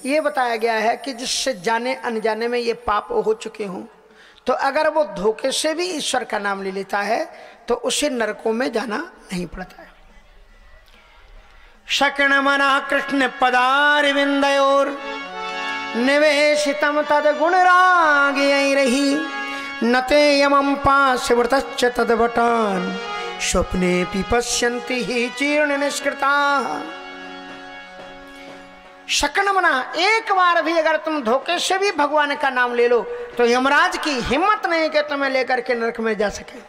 ये बताया गया है कि जिससे जाने अनजाने में ये पाप हो चुके हों, तो अगर वो धोखे से भी ईश्वर का नाम ले लेता है तो उसे नरकों में जाना नहीं पड़ता है। शकण मना कृष्ण पदारविंदयोर निवेशितम तद गुण राग रही नते यमं पास व्रतश्च तद्भटान स्वप्ने पश्यन्ति ही चीर्ण निष्कृता। शकन मना, एक बार भी अगर तुम धोखे से भी भगवान का नाम ले लो तो यमराज की हिम्मत नहीं कि तुम्हें लेकर के नरक में जा सके।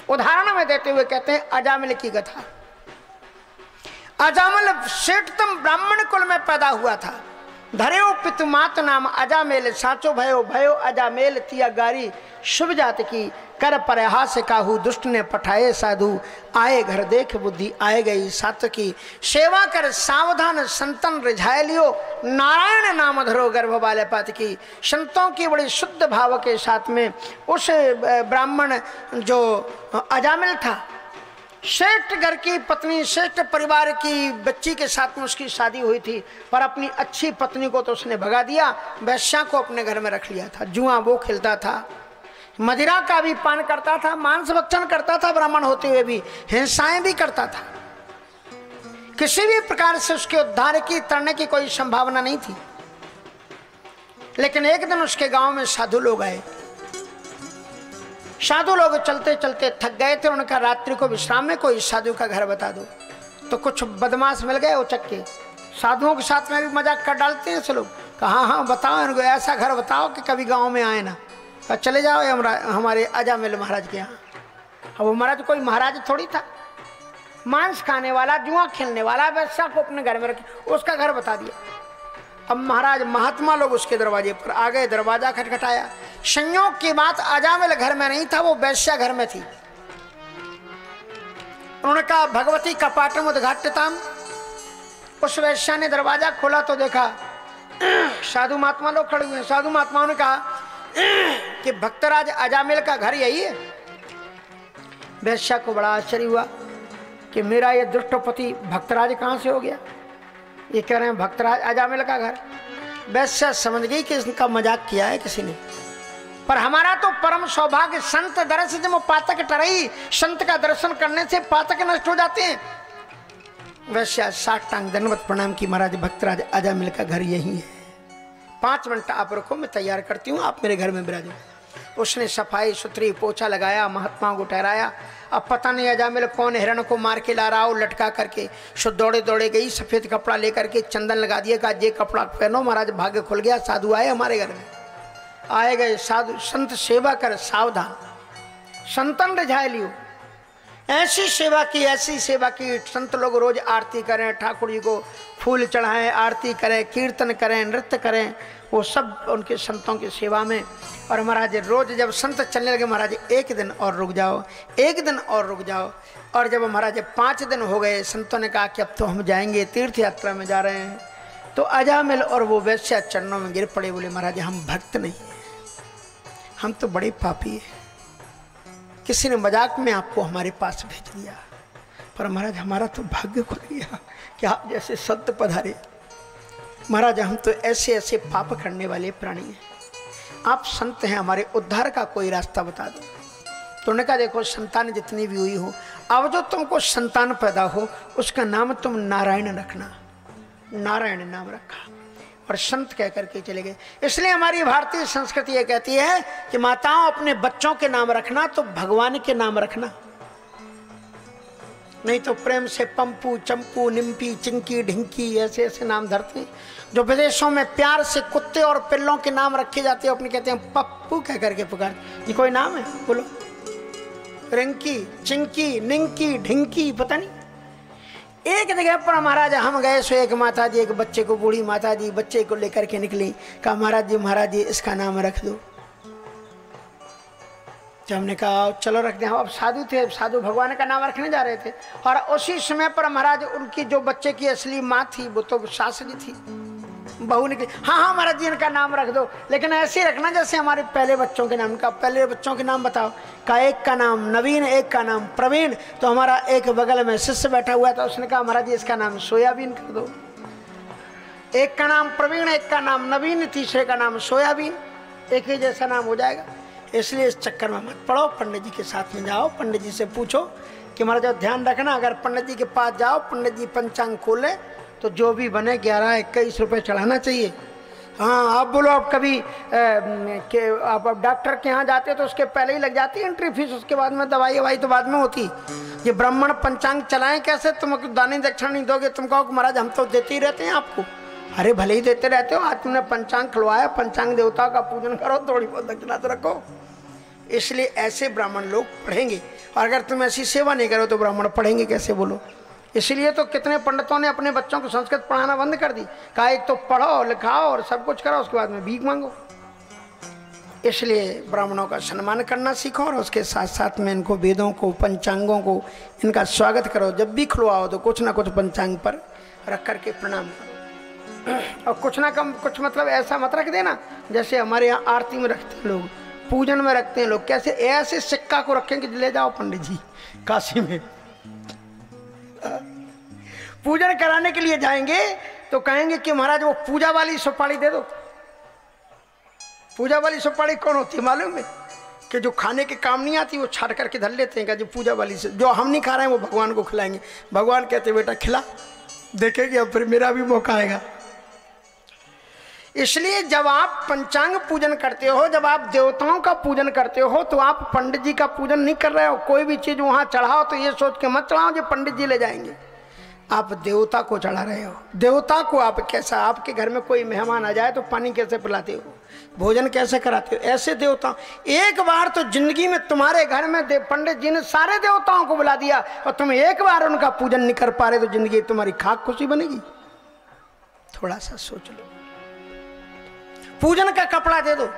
उदाहरण में देते हुए कहते हैं अजामिल की कथा। अजामिल श्रेष्ठतम ब्राह्मण कुल में पैदा हुआ था। धर्यो पितुमात नाम अजामेल साचो भयो भयो अजामेल तिया गारी शुभ जात की कर परहास काहू दुष्ट ने पठाए साधु आए घर देख बुद्धि आए गई सात की सेवा कर सावधान संतन रिझाए लियो नारायण नाम धरो गर्भ वाले पात की। संतों की बड़ी शुद्ध भाव के साथ में उस ब्राह्मण जो अजामिल था, श्रेष्ठ घर की पत्नी, श्रेष्ठ परिवार की बच्ची के साथ में उसकी शादी हुई थी, पर अपनी अच्छी पत्नी को तो उसने भगा दिया, वैश्या को अपने घर में रख लिया था। जुआ वो खेलता था, मदिरा का भी पान करता था, मांस भक्षण करता था, ब्राह्मण होते हुए भी हिंसाएं भी करता था। किसी भी प्रकार से उसके उद्धार की तरने की कोई संभावना नहीं थी। लेकिन एक दिन उसके गांव में साधु लोग आए। साधु लोग चलते चलते थक गए थे। उनका रात्रि को विश्राम में कोई साधु का घर बता दो। तो कुछ बदमाश मिल गए उचक के, साधुओं के साथ में भी मजाक कर डालते हैं लोग। कहा हाँ बताओ इनको ऐसा घर बताओ कि कभी गांव में आए ना। चले जाओ हमारे अजामिल महाराज के यहाँ। अब वो महाराज कोई महाराज थोड़ी था, मांस खाने वाला, जुआ खेलने वाला, वैसा को अपने घर में रखे, उसका घर बता दिया। अब महाराज महात्मा लोग उसके दरवाजे पर आ गए, दरवाजा खटखटाया। संयोग की बात अजामिल घर में नहीं था, वो वैश्या घर में थी। उन्होंने कहा भगवती कपाटम उद्घाट्यताम। उस वैश्या ने दरवाजा खोला तो देखा साधु महात्मा लोग खड़े हुए। साधु महात्माओं ने कहा कि भक्तराज अजामिल का घर यही है। वैश्या को बड़ा आश्चर्य हुआ कि मेरा ये दुष्टपति भक्तराज कहाँ से हो गया। ये कह रहे हैं भक्तराज अजामिल का घर। वैश्या समझ गई कि इसका मजाक किया है किसी ने। पर हमारा तो परम सौभाग्य, संत दर्श जब पातक टरई, संत का दर्शन करने से पातक नष्ट हो जाते हैं। वैश्या 60 टांग दंडवत प्रणाम की, महाराज भक्तराज अजामिल का घर यही है। 5 मिनट आप रखो, मैं तैयार करती हूँ, आप मेरे घर में बिराजो। उसने सफाई सुथरी पोछा लगाया, महात्माओं को ठहराया। अब पता नहीं अजामिल कौन हिरण को मार के ला रहा हो लटका करके। सो दौड़े दौड़े गई, सफेद कपड़ा लेकर के चंदन लगा दिया, कहा ये कपड़ा पहनो, महाराज भाग्य खुल गया। साधु आए हमारे घर में, आए गए साधु। संत सेवा कर सावधान, संतन रिझाए लियो। ऐसी सेवा की, ऐसी सेवा की। संत लोग रोज आरती करें, ठाकुर जी को फूल चढ़ाएं, आरती करें, कीर्तन करें, नृत्य करें, वो सब उनके संतों की सेवा में। और महाराज रोज जब संत चलने लगे, महाराज एक दिन और रुक जाओ, एक दिन और रुक जाओ। और जब महाराज 5 दिन हो गए, संतों ने कहा कि अब तो हम जाएंगे, तीर्थ यात्रा में जा रहे हैं। तो अजामिल और वो वैश्या चरणों में गिर पड़े, बोले महाराज हम भक्त नहीं हैं, हम तो बड़े पापी हैं। किसी ने मजाक में आपको हमारे पास भेज दिया, पर महाराज हमारा तो भाग्य खुल गया कि आप जैसे संत पधारे। महाराज हम तो ऐसे ऐसे पाप करने वाले प्राणी हैं, आप संत हैं, हमारे उद्धार का कोई रास्ता बता दो। तो उन्होंने कहा देखो संतान जितनी भी हुई हो, अब जो तुमको संतान पैदा हो उसका नाम तुम नारायण रखना। नारायण नाम रखा और संत कह करके चले गए। इसलिए हमारी भारतीय संस्कृति ये कहती है कि माताओं अपने बच्चों के नाम रखना तो भगवान के नाम रखना, नहीं तो प्रेम से पंपू, चंपू, निम्पी, चिंकी, ढिंकी ऐसे ऐसे नाम धरते हैं। जो विदेशों में प्यार से कुत्ते और पिल्लों के नाम रखे जाते हैं, अपने कहते हैं पप्पू कह करके पुकार। ये कोई नाम है बोलो? रिंकी, चिंकी, निंकी, ढिंकी, पता नहीं। एक जगह पर महाराज हम गए, सो एक माता जी एक बच्चे को, बूढ़ी माता जी बच्चे को लेकर के निकली। कहा महाराज जी इसका नाम रख दो। जब हमने कहा चलो रख दें। अब साधु थे, साधु भगवान का नाम रखने जा रहे थे। और उसी समय पर महाराज उनकी जो बच्चे की असली माँ थी वो तो सास जी थी, बहू निकली। हाँ महाराज जी इनका नाम रख दो, लेकिन ऐसे ही रखना जैसे हमारे पहले बच्चों के नाम। का पहले बच्चों के नाम बताओ। का एक का नाम नवीन, एक का नाम प्रवीण। तो हमारा एक बगल में शिष्य बैठा हुआ था, उसने कहा महाराज जी इसका नाम सोयाबीन कर दो। एक का नाम प्रवीण, एक का नाम नवीन, तीसरे का नाम सोयाबीन, एक ही जैसा नाम हो जाएगा। इसलिए इस चक्कर में मत पड़ो, पंडित जी के साथ में जाओ, पंडित जी से पूछो कि महाराज जो ध्यान रखना, अगर पंडित जी के पास जाओ, पंडित जी पंचांग खोले तो जो भी बने 11-21 रुपये चढ़ाना चाहिए। हाँ, आप बोलो आप कभी के आप डॉक्टर के यहाँ जाते तो उसके पहले ही लग जाती है एंट्री फीस, उसके बाद में दवाई ववाई तो बाद में होती। ये ब्राह्मण पंचांग चलाएं कैसे? तुम दानी दक्षिणा नहीं दोगे, तुम कहो कि महाराज हम तो देते ही रहते हैं आपको। अरे भले ही देते रहते हो, आज तुमने पंचांग खुलवाया, पंचांग देवताओं का पूजन करो, थोड़ी बहुत दक्षिणा तो रखो। इसलिए ऐसे ब्राह्मण लोग पढ़ेंगे, और अगर तुम ऐसी सेवा नहीं करो तो ब्राह्मण पढ़ेंगे कैसे बोलो? इसलिए तो कितने पंडितों ने अपने बच्चों को संस्कृत पढ़ाना बंद कर दी, कहा एक तो पढ़ो लिखाओ और सब कुछ करो, उसके बाद में भीख मांगो। इसलिए ब्राह्मणों का सम्मान करना सीखो, और उसके साथ साथ में इनको वेदों को, पंचांगों को, इनका स्वागत करो। जब भी खुलवाओ तो कुछ ना कुछ पंचांग पर रख करके प्रणाम करो, और कुछ ना कम कुछ मतलब ऐसा मत रख देना जैसे हमारे यहाँ आरती में रखते हैं लोग, पूजन में रखते हैं लोग, कैसे ऐसे सिक्का को रखेंगे ले जाओ पंडित जी काशी में पूजन कराने के लिए जाएंगे तो कहेंगे कि महाराज वो पूजा वाली सुपारी दे दो। पूजा वाली सुपारी कौन होती है मालूम है? कि जो खाने के काम नहीं आती वो छाट करके धर लेते हैं, जो पूजा वाली से जो हम नहीं खा रहे हैं वो भगवान को खिलाएंगे। भगवान कहते बेटा खिला, देखेंगे अब फिर मेरा भी मौका आएगा। इसलिए जब आप पंचांग पूजन करते हो, जब आप देवताओं का पूजन करते हो, तो आप पंडित जी का पूजन नहीं कर रहे हो। कोई भी चीज वहां चढ़ाओ तो ये सोच के मत चढ़ाओ जो पंडित जी ले जाएंगे, आप देवता को चढ़ा रहे हो। देवता को आप कैसा, आपके घर में कोई मेहमान आ जाए तो पानी कैसे पिलाते हो, भोजन कैसे कराते हो, ऐसे देवता। एक बार तो जिंदगी में तुम्हारे घर में पंडित जी ने सारे देवताओं को बुला दिया और तुम एक बार उनका पूजन नहीं कर पा रहे, तो जिंदगी तुम्हारी खाक खुशी बनेगी? थोड़ा सा सोच लो। पूजन का कपड़ा दे दो,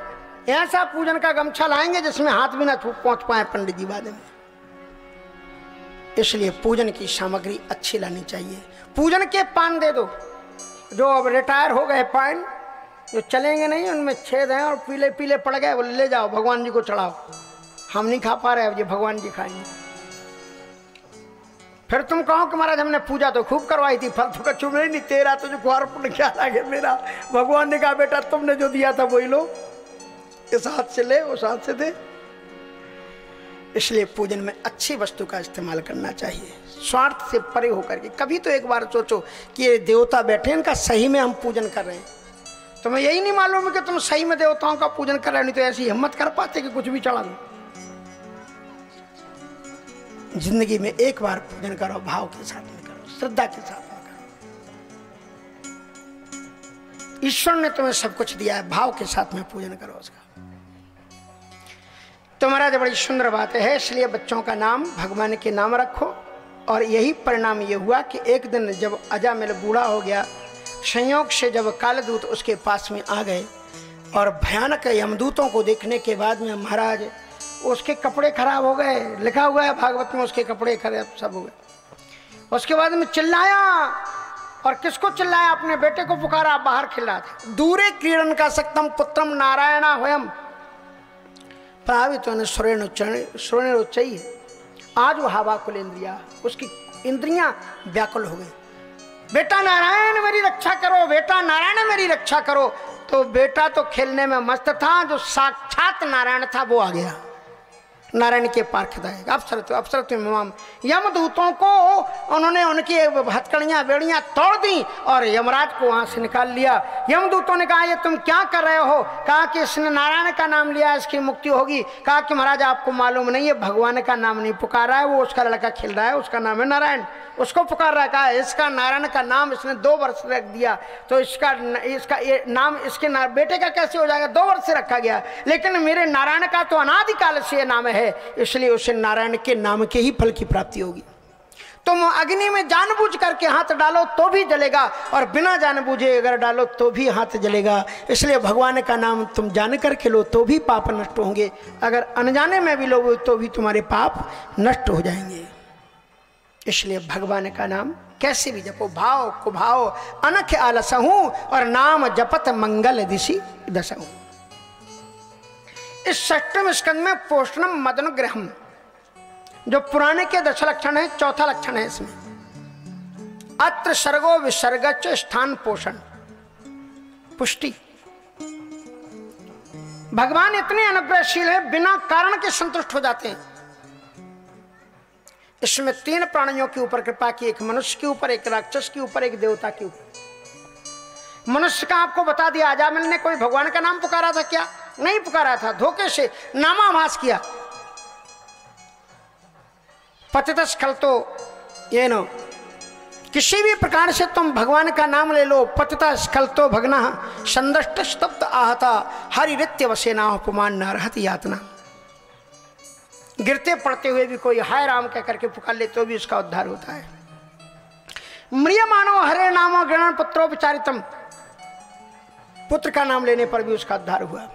ऐसा पूजन का गमछा लाएंगे जिसमें हाथ भी ना पहुंच पाए पंडित जी बाद में। इसलिए पूजन की सामग्री अच्छी लानी चाहिए। पूजन के पान दे दो, जो अब रिटायर हो गए पान, जो चलेंगे नहीं, उनमें छेद हैं और पीले पीले पड़ गए, वो ले जाओ भगवान जी को चढ़ाओ। हम नहीं खा पा रहे, अब ये भगवान जी खाएंगे। फिर तुम कहो कि महाराज हमने पूजा तो खूब करवाई थी, फल तो कछु नहीं, तेरा तो जो कुआर पुण्य क्या लगे मेरा। भगवान ने कहा बेटा तुमने जो दिया था वही लो, इस हाथ से ले उस हाथ से दे। इसलिए पूजन में अच्छी वस्तु का इस्तेमाल करना चाहिए, स्वार्थ से परे होकर के। कभी तो एक बार सोचो कि ये देवता बैठे, इनका सही में हम पूजन कर रहे हैं। तुम्हें यही नहीं मालूम है कि तुम सही में देवताओं का पूजन कर रहे हो, नहीं तो ऐसी हिम्मत कर पाते कि कुछ भी चढ़ा दो। जिंदगी में एक बार पूजन करो, भाव के साथ में करो, श्रद्धा के साथ में करो। ईश्वर ने तुम्हें सब कुछ दिया है, भाव के साथ में पूजन करो उसका। तो महाराज बड़ी सुंदर बात है, इसलिए बच्चों का नाम भगवान के नाम रखो। और यही परिणाम ये हुआ कि एक दिन जब अजामिल बूढ़ा हो गया, संयोग से जब कालदूत उसके पास में आ गए और भयानक यमदूतों को देखने के बाद में महाराज उसके कपड़े खराब हो गए। लिखा हुआ है भागवत में, उसके कपड़े खराब सब हो गए। उसके बाद में चिल्लाया, और किसको चिल्लाया? अपने बेटे को पुकारा, बाहर खिल रहा था। दूरे क्रीडन का सक्तम पुत्रम नारायणा होयम प्रावित श्रोण चाहिए। आज वो हवा कुल इंद्रिया, उसकी इंद्रियां व्याकुल हो गई। बेटा नारायण मेरी रक्षा करो, बेटा नारायण मेरी रक्षा करो। तो बेटा तो खेलने में मस्त था, जो साक्षात नारायण था वो आ गया, नारायण के पार खिदाएगा। अफसर यमदूतों को उन्होंने उनकी हथकड़ियां बेड़ियां तोड़ दी और यमराज को वहां से निकाल लिया। यमदूतों ने कहा ये तुम क्या कर रहे हो? कहा कि इसने नारायण का नाम लिया, इसकी मुक्ति होगी। कहा कि महाराज आपको मालूम नहीं है, भगवान का नाम नहीं पुकारा है, वो उसका लड़का खेल रहा है, उसका नाम है नारायण, उसको पुकार रहा है। कहा इसका नारायण का नाम इसने 2 वर्ष रख दिया, तो इसका नाम इसके बेटे का कैसे हो जाएगा? 2 वर्ष से रखा गया, लेकिन मेरे नारायण का तो अनादिकाल से नाम है, इसलिए उसे नारायण के नाम के ही फल की प्राप्ति होगी। तुम अग्नि में जानबूझ करके हाथ डालो तो भी जलेगा, और बिना जानबूझे अगर डालो तो भी हाथ जलेगा। इसलिए भगवान का नाम तुम जान करके लो तो भी पाप नष्ट होंगे, अगर अनजाने में भी लो तो भी तुम्हारे पाप नष्ट हो जाएंगे। इसलिए भगवान का नाम कैसे भी जपो, भाव को भाव अनख आलसहूं, और नाम जपत मंगल दिशि दसहूं। इस 6वें स्कंद में पोषणम मदनुग्रहम, जो पुराने के 10 लक्षण है, 4था लक्षण है इसमें। अत्र सर्गो विसर्गच स्थान पोषण। पुष्टि। भगवान इतने अनुग्रहशील है, बिना कारण के संतुष्ट हो जाते हैं। इसमें 3 प्राणियों के ऊपर कृपा की, एक मनुष्य के ऊपर, एक राक्षस के ऊपर, एक देवता के ऊपर। मनुष्य का आपको बता दिया, अजामिल ने कोई भगवान का नाम पुकारा था क्या? नहीं पुकारा था, धोखे से नामाभास किया। पतितस्खलितो येन, किसी भी प्रकार से तुम भगवान का नाम ले लो। पतितस्खलितो भग्नः संदष्टस्तप्त आहता हरिरित्य वसेना अपमान न रहति यातना। गिरते पड़ते हुए भी कोई हाय राम कह करके पुकार ले तो भी उसका उद्धार होता है। म्रियमानो हरे नामो गणन पुत्रोपचारितम, पुत्र का नाम लेने पर भी उसका उद्धार हुआ।